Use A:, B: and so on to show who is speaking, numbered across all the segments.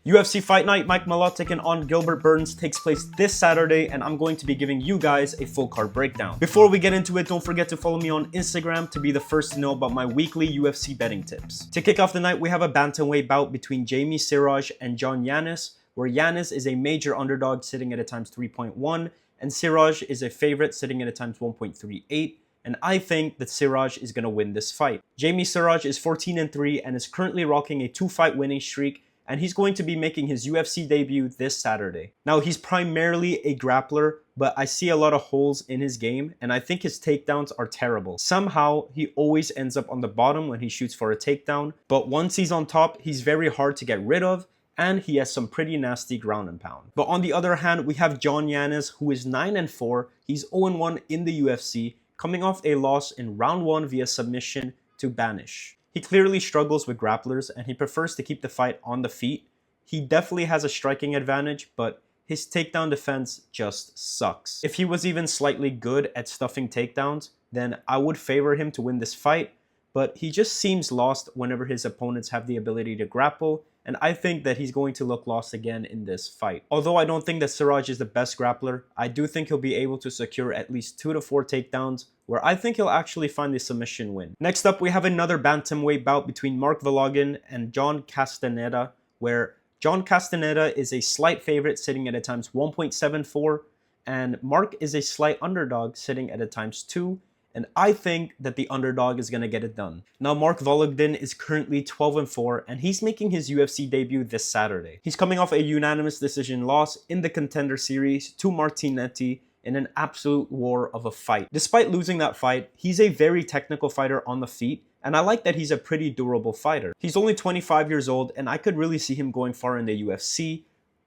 A: UFC Fight Night Mike Malott taking on Gilbert Burns takes place this Saturday, and I'm going to be giving you guys a full card breakdown. Before we get into it, don't forget to follow me on Instagram to be the first to know about my weekly UFC betting tips. To kick off the night, we have a bantamweight bout between Jamey, Siraj, and Yannis, where Yannis is a major underdog sitting at a times 3.1, and Siraj is a favorite sitting at a times 1.38. And I think that Siraj is going to win this fight. Jamey Siraj is 14-3 and is currently rocking a 2-fight winning streak, and he's going to be making his UFC debut this Saturday. Now, he's primarily a grappler, but I see a lot of holes in his game, and I think his takedowns are terrible. Somehow, he always ends up on the bottom when he shoots for a takedown, but once he's on top, he's very hard to get rid of, and he has some pretty nasty ground and pound. But on the other hand, we have Yannis, who is 9-4. He's 0-1 in the UFC, coming off a loss in round 1 via submission to Banish. He clearly struggles with grapplers and he prefers to keep the fight on the feet. He definitely has a striking advantage, but his takedown defense just sucks. If he was even slightly good at stuffing takedowns, then I would favor him to win this fight, but he just seems lost whenever his opponents have the ability to grapple, and I think that he's going to look lost again in this fight. Although I don't think that Siraj is the best grappler, I do think he'll be able to secure at least 2 to 4 takedowns, where I think he'll actually find the submission win. Next up, we have another bantamweight bout between Vologdin and John Castaneda, where John Castaneda is a slight favorite sitting at a times 1.74, and Mark is a slight underdog sitting at a times 2, and I think that the underdog is going to get it done. Now, Vologdin is currently 12-4, and he's making his UFC debut this Saturday. He's coming off a unanimous decision loss in the Contender Series to Martinetti in an absolute war of a fight. Despite losing that fight, he's a very technical fighter on the feet, and I like that he's a pretty durable fighter. He's only 25 years old, and I could really see him going far in the UFC,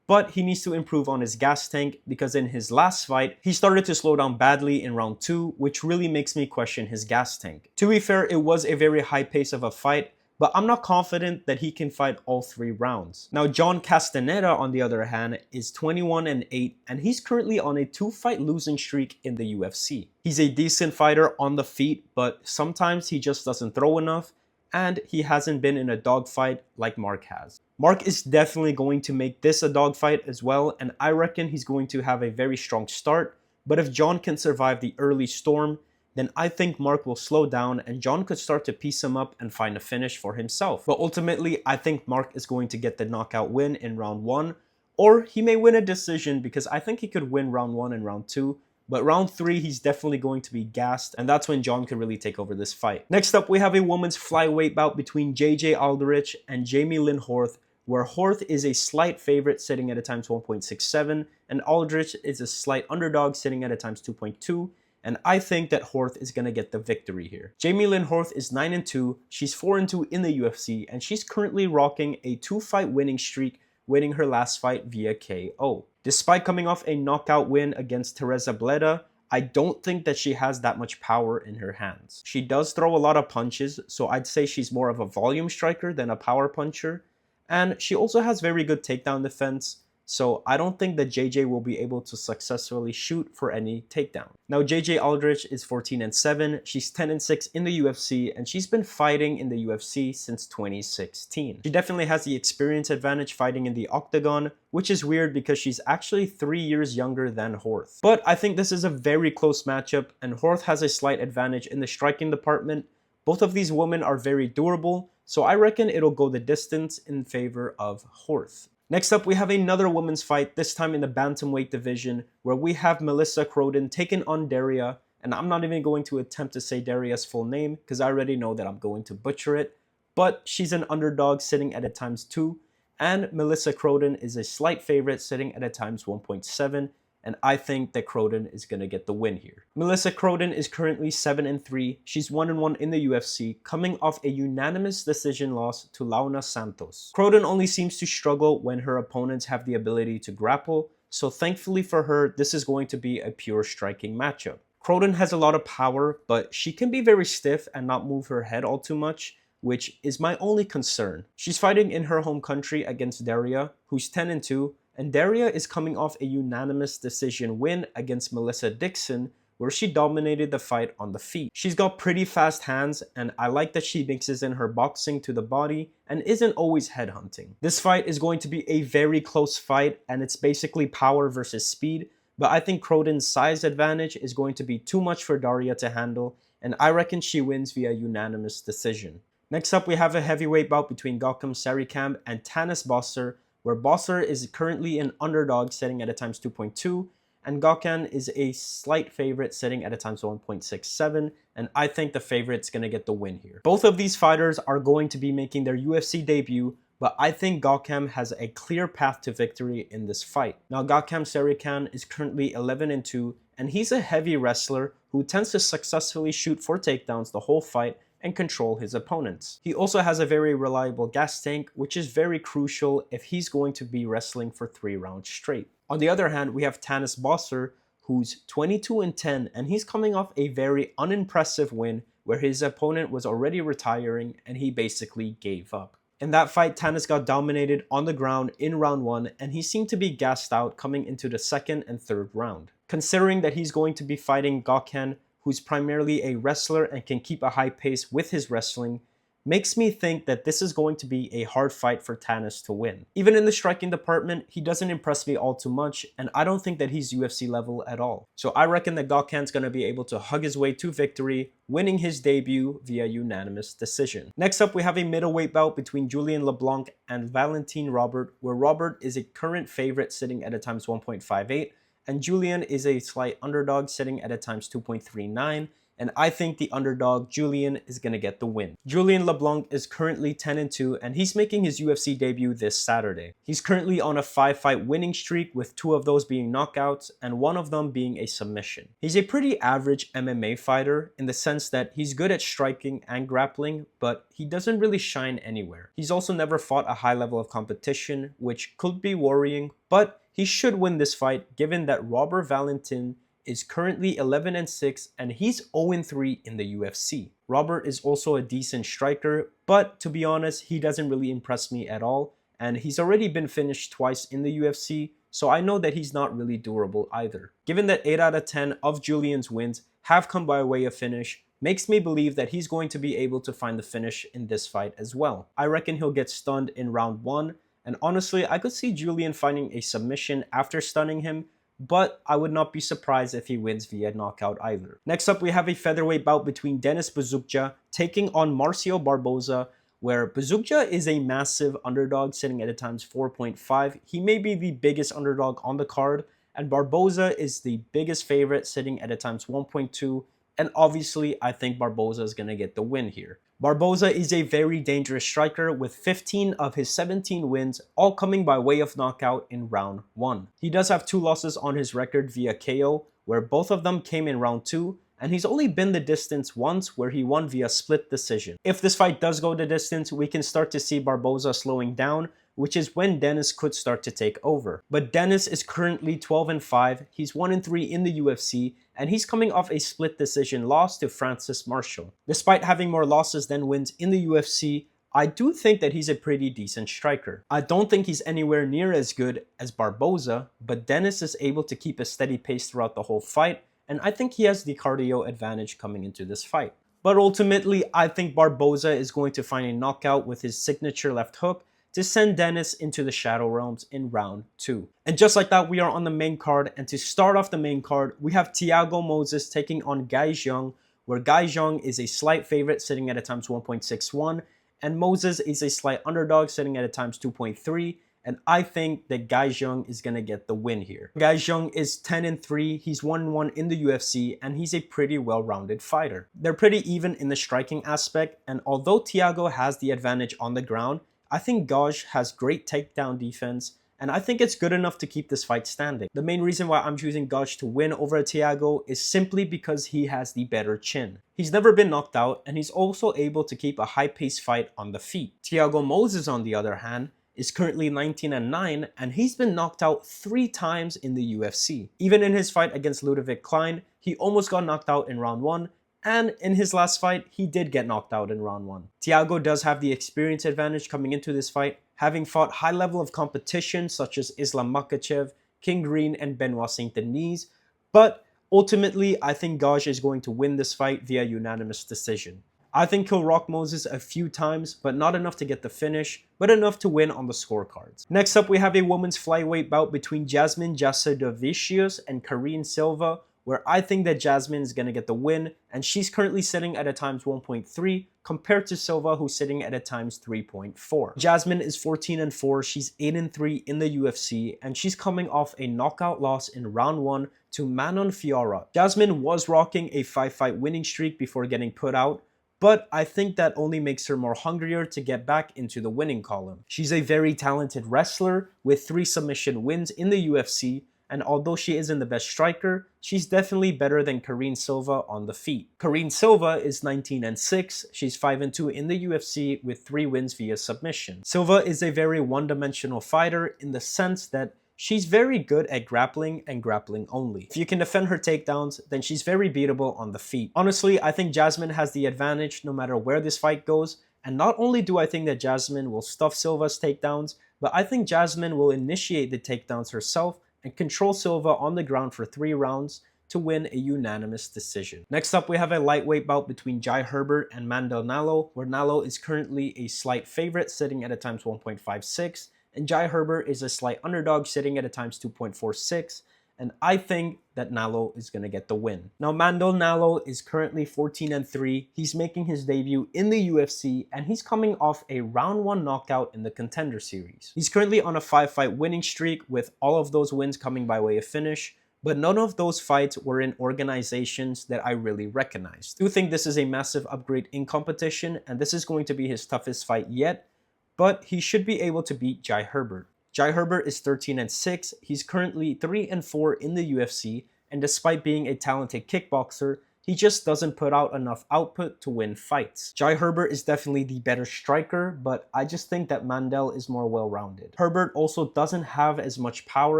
A: but he needs to improve on his gas tank because in his last fight, he started to slow down badly in round 2, which really makes me question his gas tank. To be fair, it was a very high pace of a fight, but I'm not confident that he can fight all 3 rounds. Now, John Castaneda, on the other hand, is 21-8, and he's currently on a 2-fight losing streak in the UFC. He's a decent fighter on the feet, but sometimes he just doesn't throw enough, and he hasn't been in a dogfight like Mark has. Mark is definitely going to make this a dogfight as well, and I reckon he's going to have a very strong start, but if John can survive the early storm, then I think Mark will slow down and John could start to piece him up and find a finish for himself. But ultimately, I think Mark is going to get the knockout win in round 1, or he may win a decision because I think he could win round 1 and round 2. But round 3, he's definitely going to be gassed, and that's when John could really take over this fight. Next up, we have a women's flyweight bout between Aldrich and Jamey-Lyn Horth, where Horth is a slight favorite sitting at a times 1.67, and Aldrich is a slight underdog sitting at a times 2.2, and I think that Horth is going to get the victory here. Jamey-Lyn Horth is 9-2, she's 4-2 in the UFC, and she's currently rocking a 2-fight winning streak, winning her last fight via KO. Despite coming off a knockout win against Teresa Bleda, I don't think that she has that much power in her hands. She does throw a lot of punches, so I'd say she's more of a volume striker than a power puncher. And she also has very good takedown defense, so I don't think that JJ will be able to successfully shoot for any takedown. Now, Aldrich is 14-7, she's 10-6 in the UFC, and she's been fighting in the UFC since 2016. She definitely has the experience advantage fighting in the octagon, which is weird because she's actually 3 years younger than Horth. But I think this is a very close matchup, and Horth has a slight advantage in the striking department. Both of these women are very durable, so I reckon it'll go the distance in favor of Horth. Next up, we have another women's fight, this time in the bantamweight division, where we have Melissa Croden taking on Darya, and I'm not even going to attempt to say Darya's full name because I already know that I'm going to butcher it, but she's an underdog sitting at a times 2, and Melissa Croden is a slight favorite sitting at a times 1.7, and I think that Croden is going to get the win here. Melissa Croden is currently 7-3. She's 1-1 in the UFC, coming off a unanimous decision loss to Launa Santos. Croden only seems to struggle when her opponents have the ability to grapple, so thankfully for her, this is going to be a pure striking matchup. Croden has a lot of power, but she can be very stiff and not move her head all too much, which is my only concern. She's fighting in her home country against Darya, who's 10-2, and Darya is coming off a unanimous decision win against Melissa Dixon, where she dominated the fight on the feet. She's got pretty fast hands, and I like that she mixes in her boxing to the body and isn't always headhunting. This fight is going to be a very close fight, and it's basically power versus speed, but I think Croden's size advantage is going to be too much for Darya to handle, and I reckon she wins via unanimous decision. Next up, we have a heavyweight bout between Gokhan, Saricam, and Tannis Boser, where Boser is currently an underdog sitting at a times 2.2, and Gokhan is a slight favorite sitting at a times 1.67, and I think the favorite's going to get the win here. Both of these fighters are going to be making their UFC debut, but I think Gokhan has a clear path to victory in this fight. Now, Gokhan Saricam is currently 11-2, and he's a heavy wrestler who tends to successfully shoot for takedowns the whole fight and control his opponents. He also has a very reliable gas tank, which is very crucial if he's going to be wrestling for 3 rounds straight. On the other hand, we have Tannis Boser, who's 22-10, and he's coming off a very unimpressive win where his opponent was already retiring and he basically gave up. In that fight, Tannis got dominated on the ground in round 1, and he seemed to be gassed out coming into the 2nd and 3rd round. Considering that he's going to be fighting Gokhan, who's primarily a wrestler and can keep a high pace with his wrestling, makes me think that this is going to be a hard fight for Tannis to win. Even in the striking department, he doesn't impress me all too much, and I don't think that he's UFC level at all. So I reckon that Gokhan's going to be able to hug his way to victory, winning his debut via unanimous decision. Next up, we have a middleweight bout between Julien Leblanc and Valentin Robert, where Robert is a current favorite sitting at a times 1.58, and Julien is a slight underdog sitting at a times 2.39, and I think the underdog Julien is going to get the win. Julien Leblanc is currently 10-2, and he's making his UFC debut this Saturday. He's currently on a 5-fight winning streak, with 2 of those being knockouts and 1 of them being a submission. He's a pretty average MMA fighter in the sense that he's good at striking and grappling, but he doesn't really shine anywhere. He's also never fought a high level of competition, which could be worrying, but he should win this fight given that Robert Valentin is currently 11-6 and he's 0-3 in the UFC. Robert is also a decent striker, but to be honest, he doesn't really impress me at all, and he's already been finished twice in the UFC, so I know that he's not really durable either. Given that 8 out of 10 of Julien's wins have come by way of finish, makes me believe that he's going to be able to find the finish in this fight as well. I reckon he'll get stunned in round 1, and honestly, I could see Julien finding a submission after stunning him, but I would not be surprised if he wins via knockout either. Next up, we have a featherweight bout between Dennis Buzukja taking on Marcio Barbosa, where Buzukja is a massive underdog sitting at a times 4.5. He may be the biggest underdog on the card, and Barbosa is the biggest favorite sitting at a times 1.2, and obviously I think Barbosa is going to get the win here. Barbosa is a very dangerous striker with 15 of his 17 wins, all coming by way of knockout in round 1. He does have 2 losses on his record via KO, where both of them came in round 2, and he's only been the distance once where he won via split decision. If this fight does go the distance, we can start to see Barbosa slowing down, which is when Dennis could start to take over. But Dennis is currently 12-5, he's 1-3 in the UFC, and he's coming off a split decision loss to Francis Marshall. Despite having more losses than wins in the UFC, I do think that he's a pretty decent striker. I don't think he's anywhere near as good as Barbosa, but Dennis is able to keep a steady pace throughout the whole fight, and I think he has the cardio advantage coming into this fight. But ultimately, I think Barbosa is going to find a knockout with his signature left hook to send Dennis into the Shadow Realms in round 2. And just like that, we are on the main card, and to start off the main card, we have Thiago Moisess taking on Guy Zhang, where Guy Zhang is a slight favorite sitting at a times 1.61, and Moisess is a slight underdog sitting at a times 2.3, and I think that Guy Zhang is going to get the win here. Guy Zhang is 10-3, he's 1-1 in the UFC, and he's a pretty well-rounded fighter. They're pretty even in the striking aspect, and although Thiago has the advantage on the ground, I think Gaj has great takedown defense, and I think it's good enough to keep this fight standing. The main reason why I'm choosing Gaj to win over Thiago is simply because he has the better chin. He's never been knocked out, and he's also able to keep a high-paced fight on the feet. Thiago Moisess, on the other hand, is currently 19-9, and he's been knocked out 3 times in the UFC. Even in his fight against Ludovic Klein, he almost got knocked out in round 1, and in his last fight, he did get knocked out in round 1. Thiago does have the experience advantage coming into this fight, having fought high level of competition such as Islam Makhachev, King Green, and Benoit Saint-Denis, but Ultimately, I think Gaj is going to win this fight via unanimous decision. I think he'll rock Moisess a few times, but not enough to get the finish, but enough to win on the scorecards. Next up, we have a women's flyweight bout between Jasmine Jasudavicius and Karine Silva, where I think that Jasmine is going to get the win, and she's currently sitting at a times 1.3 compared to Silva, who's sitting at a times 3.4. Jasmine is 14-4, she's 8-3 in the UFC, and she's coming off a knockout loss in round 1 to Manon Fiora. Jasmine was rocking a 5-fight winning streak before getting put out, but I think that only makes her more hungrier to get back into the winning column. She's a very talented wrestler with 3 submission wins in the UFC, and although she isn't the best striker, she's definitely better than Karine Silva on the feet. Karine Silva is 19-6, she's 5-2 in the UFC with 3 wins via submission. Silva is a very one-dimensional fighter in the sense that she's very good at grappling and grappling only. If you can defend her takedowns, then she's very beatable on the feet. Honestly, I think Jasmine has the advantage no matter where this fight goes, and not only do I think that Jasmine will stuff Silva's takedowns, but I think Jasmine will initiate the takedowns herself and control Silva on the ground for 3 rounds to win a unanimous decision. Next up, we have a lightweight bout between Herbert and Mandel Nallo, where Nallo is currently a slight favorite sitting at a times 1.56, and Herbert is a slight underdog sitting at a times 2.46, and I think that Nallo is going to get the win. Now, Mandel Nallo is currently 14-3. He's making his debut in the UFC, and he's coming off a round 1 knockout in the Contender Series. He's currently on a 5-fight winning streak, with all of those wins coming by way of finish, but none of those fights were in organizations that I really recognized. I do think this is a massive upgrade in competition, and this is going to be his toughest fight yet, but he should be able to beat Herbert. Herbert is 13-6, he's currently 3-4 in the UFC, and despite being a talented kickboxer, he just doesn't put out enough output to win fights. Herbert is definitely the better striker, but I just think that Mandel is more well-rounded. Herbert also doesn't have as much power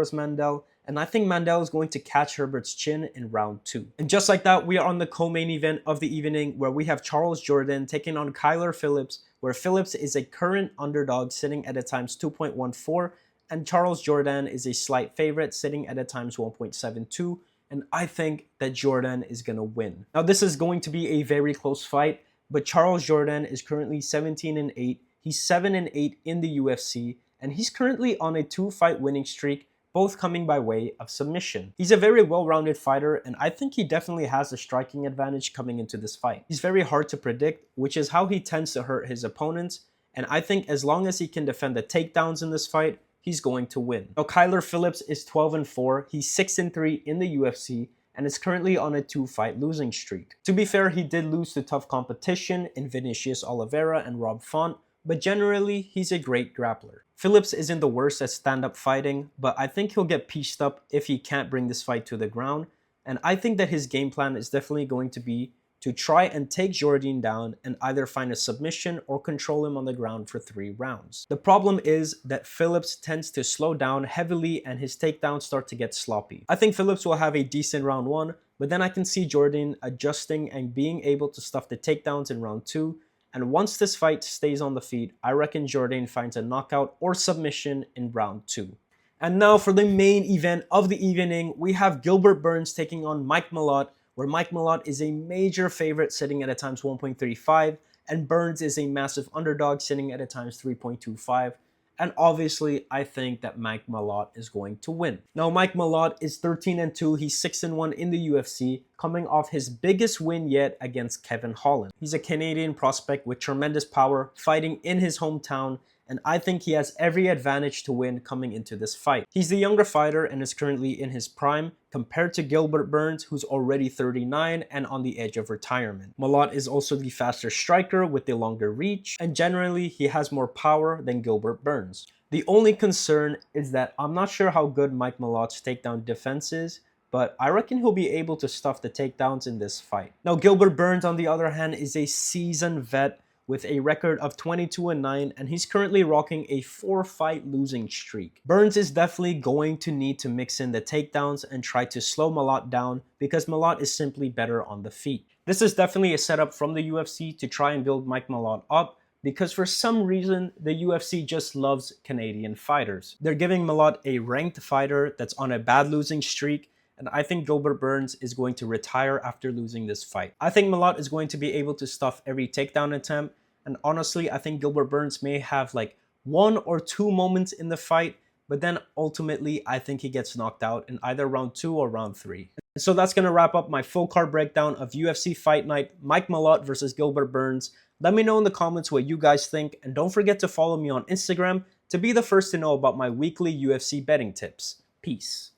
A: as Mandel, and I think Mandel is going to catch Herbert's chin in round 2. And just like that, we are on the co-main event of the evening, where we have Jourdain taking on Phillips, where Phillips is a current underdog sitting at a times 2.14, and Jourdain is a slight favorite sitting at a times 1.72, and I think that Jourdain is going to win. Now, this is going to be a very close fight, but Jourdain is currently 17-8, he's 7-8 in the UFC, and he's currently on a 2-fight winning streak, both coming by way of submission. He's a very well-rounded fighter, and I think he definitely has a striking advantage coming into this fight. He's very hard to predict, which is how he tends to hurt his opponents, and I think as long as he can defend the takedowns in this fight, he's going to win. Now, Phillips is 12-4, he's 6-3 in the UFC, and is currently on a 2-fight losing streak. To be fair, he did lose to tough competition in Vinicius Oliveira and Rob Font, but generally, he's a great grappler. Phillips isn't the worst at stand-up fighting, but I think he'll get pieced up if he can't bring this fight to the ground, and I think that his game plan is definitely going to be to try and take Jourdain down and either find a submission or control him on the ground for 3 rounds. The problem is that Phillips tends to slow down heavily and his takedowns start to get sloppy. I think Phillips will have a decent round 1, but then I can see Jourdain adjusting and being able to stuff the takedowns in round 2, and once this fight stays on the feet, I reckon Jourdain finds a knockout or submission in round 2. And now for the main event of the evening, we have Gilbert Burns taking on Mike Malott, where Mike Malott is a major favorite sitting at a times 1.35, and Burns is a massive underdog sitting at a times 3.25. And obviously, I think that Mike Malott is going to win. Now, Mike Malott is 13-2. He's 6-1 in the UFC, coming off his biggest win yet against Kevin Holland. He's a Canadian prospect with tremendous power, fighting in his hometown, and I think he has every advantage to win coming into this fight. He's the younger fighter and is currently in his prime, compared to Gilbert Burns, who's already 39 and on the edge of retirement. Malott is also the faster striker with the longer reach, and generally he has more power than Gilbert Burns. The only concern is that I'm not sure how good Mike Malott's takedown defense is, but I reckon he'll be able to stuff the takedowns in this fight. Now, Gilbert Burns, on the other hand, is a seasoned vet with a record of 22-9, and he's currently rocking a 4-fight losing streak. Burns is definitely going to need to mix in the takedowns and try to slow Malott down, because Malott is simply better on the feet. This is definitely a setup from the UFC to try and build Mike Malott up, because for some reason, the UFC just loves Canadian fighters. They're giving Malott a ranked fighter that's on a bad losing streak, and I think Gilbert Burns is going to retire after losing this fight. I think Malott is going to be able to stuff every takedown attempt, and honestly, I think Gilbert Burns may have like 1 or 2 moments in the fight, but then ultimately I think he gets knocked out in either round 2 or round 3. So that's going to wrap up my full card breakdown of UFC Fight Night, Mike Malott versus Gilbert Burns. Let me know in the comments what you guys think, and don't forget to follow me on Instagram to be the first to know about my weekly UFC betting tips. Peace.